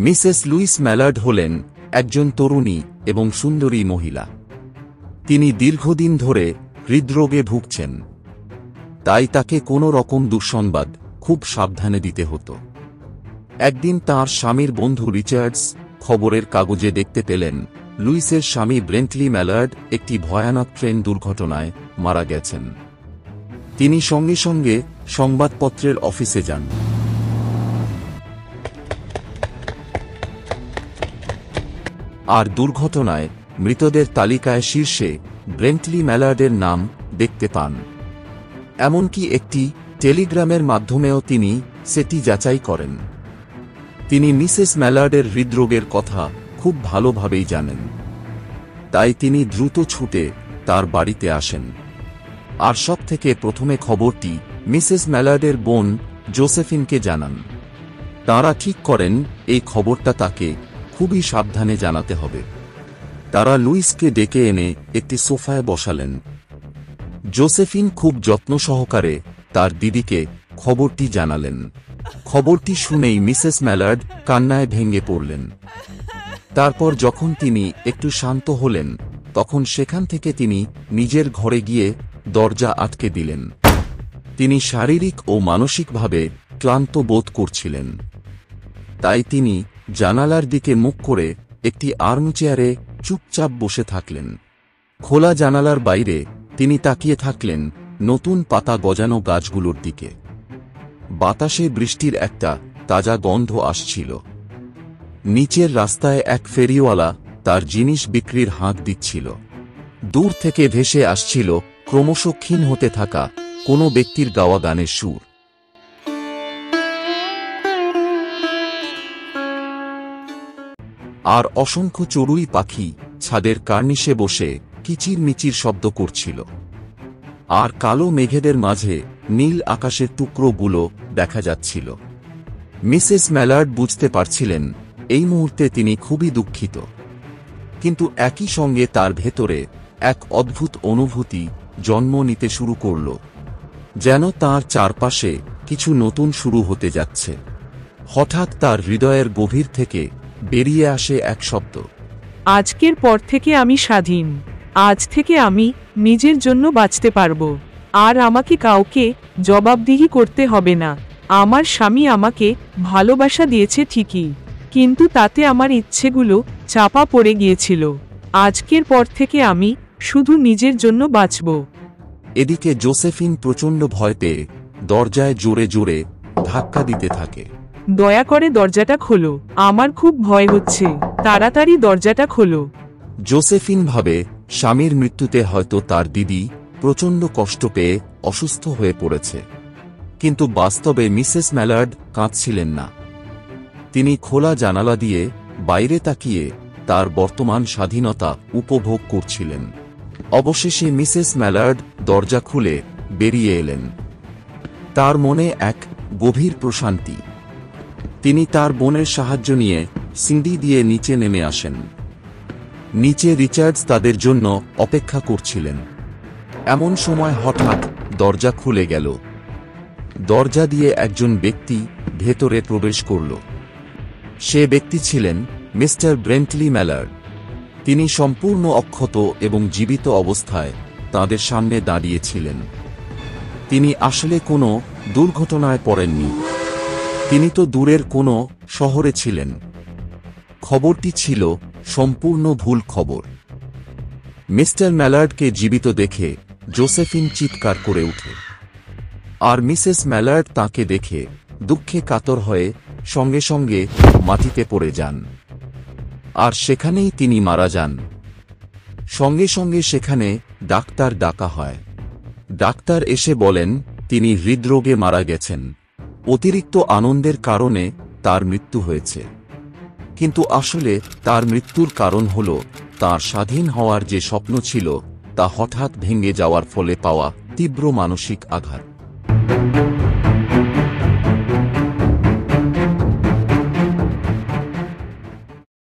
Mrs Luis Mallard হলেন একজন তরুণী এবং সুন্দরী মহিলা। তিনি দীর্ঘদিন ধরে হৃদরোগে ভুগছেন, তাই তাকে কোনো রকম দুঃসংবাদ খুব সাবধানে দিতে হতো। একদিন তাঁর স্বামীর বন্ধু রিচার্ডস খবরের কাগজে দেখতে পেলেন লুইসের স্বামী ব্রেন্টলি ম্যালার্ড একটি ভয়ানক ট্রেন দুর্ঘটনায় মারা গেছেন। তিনি সঙ্গে সঙ্গে সংবাদপত্রের অফিসে যান। আর দুর্ঘটনায় মৃতদের তালিকায় শীর্ষে ব্রেন্টলি ম্যালার্ডের নাম দেখতে পান। এমনকি একটি টেলিগ্রামের মাধ্যমেও তিনি সেটি যাচাই করেন। তিনি মিসেস ম্যালার্ডের হৃদরোগের কথা খুব ভালোভাবেই জানেন, তাই তিনি দ্রুত ছুটে তার বাড়িতে আসেন। আর সবথেকে প্রথমে খবরটি মিসেস ম্যালার্ডের বোন জোসেফিনকে জানান। তাঁরা ঠিক করেন এই খবরটা তাকে খুবই সাবধানে জানাতে হবে। তারা লুইসকে ডেকে এনে একটি সোফায় বসালেন। জোসেফিন খুব যত্ন সহকারে তার দিদিকে খবরটি জানালেন। খবরটি শুনেই মিসেস ম্যালার্ড কান্নায় ভেঙে পড়লেন। তারপর যখন তিনি একটু শান্ত হলেন, তখন সেখান থেকে তিনি নিজের ঘরে গিয়ে দরজা আটকে দিলেন। তিনি শারীরিক ও মানসিকভাবে ক্লান্ত বোধ করছিলেন, তাই তিনি জানালার দিকে মুখ করে একটি আর্মচেয়ারে চুপচাপ বসে থাকলেন। খোলা জানালার বাইরে তিনি তাকিয়ে থাকলেন নতুন পাতা গজানো গাছগুলোর দিকে। বাতাসে বৃষ্টির একটা তাজা গন্ধ আসছিল। নিচের রাস্তায় এক ফেরিওয়ালা তার জিনিস বিক্রির হাঁক দিচ্ছিল। দূর থেকে ভেসে আসছিল ক্রমশ ক্ষীণ হতে থাকা কোনো ব্যক্তির গাওয়া গানের সুর। আর অসংখ্য চড়ুই পাখি ছাদের কার্নিশে বসে কিচির মিচির শব্দ করছিল। আর কালো মেঘেদের মাঝে নীল আকাশের টুকরোগুলো দেখা যাচ্ছিল। মিসেস ম্যালার্ড বুঝতে পারছিলেন এই মুহূর্তে তিনি খুবই দুঃখিত, কিন্তু একই সঙ্গে তার ভেতরে এক অদ্ভুত অনুভূতি জন্ম নিতে শুরু করল, যেন তার চারপাশে কিছু নতুন শুরু হতে যাচ্ছে। হঠাৎ তার হৃদয়ের গভীর থেকে বেরিয়ে আসে এক শব্দ, আজকের পর থেকে আমি স্বাধীন। আজ থেকে আমি নিজের জন্য বাঁচতে পারব। আর আমাকে কাউকে জবাবদিহি করতে হবে না। আমার স্বামী আমাকে ভালোবাসা দিয়েছে ঠিকই, কিন্তু তাতে আমার ইচ্ছেগুলো চাপা পড়ে গিয়েছিল। আজকের পর থেকে আমি শুধু নিজের জন্য বাঁচব। এদিকে জোসেফিন প্রচণ্ড ভয় পেয়ে দরজায় জোরে জোরে ধাক্কা দিতে থাকে। দয়া করে দরজাটা খোলো, আমার খুব ভয় হচ্ছে, তাড়াতাড়ি দরজাটা খোলো। জোসেফিন ভাবে স্বামীর মৃত্যুতে হয়তো তার দিদি প্রচণ্ড কষ্ট পেয়ে অসুস্থ হয়ে পড়েছে, কিন্তু বাস্তবে মিসেস ম্যালার্ড কাঁদছিলেন না। তিনি খোলা জানালা দিয়ে বাইরে তাকিয়ে তার বর্তমান স্বাধীনতা উপভোগ করছিলেন। অবশেষে মিসেস ম্যালার্ড দরজা খুলে বেরিয়ে এলেন। তার মনে এক গভীর প্রশান্তি। তিনি তার বোনের সাহায্য নিয়ে সিঁড়ি দিয়ে নিচে নেমে আসেন। নিচে রিচার্ডস তাদের জন্য অপেক্ষা করছিলেন। এমন সময় হঠাৎ দরজা খুলে গেল। দরজা দিয়ে একজন ব্যক্তি ভেতরে প্রবেশ করল। সে ব্যক্তি ছিলেন মিস্টার ব্রেন্টলি ম্যালার্ড। তিনি সম্পূর্ণ অক্ষত এবং জীবিত অবস্থায় তাদের সামনে দাঁড়িয়েছিলেন। তিনি আসলে কোনো দুর্ঘটনায় পড়েননি। তিনি তো দূরের কোনো শহরে ছিলেন। খবরটি ছিল সম্পূর্ণ ভুল খবর। মিস্টার ম্যালার্ডকে জীবিত দেখে জোসেফিন চিৎকার করে ওঠে। আর মিসেস ম্যালার্ড তাকে দেখে দুঃখে কাতর হয়ে সঙ্গে সঙ্গে মাটিতে পড়ে যান। আর সেখানেই তিনি মারা যান। সঙ্গে সঙ্গে সেখানে ডাক্তার ডাকা হয়। ডাক্তার এসে বলেন তিনি হৃদরোগে মারা গেছেন। অতিরিক্ত আনন্দের কারণে তার মৃত্যু হয়েছে, কিন্তু আসলে তার মৃত্যুর কারণ হল তার স্বাধীন হওয়ার যে স্বপ্ন ছিল তা হঠাৎ ভেঙে যাওয়ার ফলে পাওয়া তীব্র মানসিক আঘাত।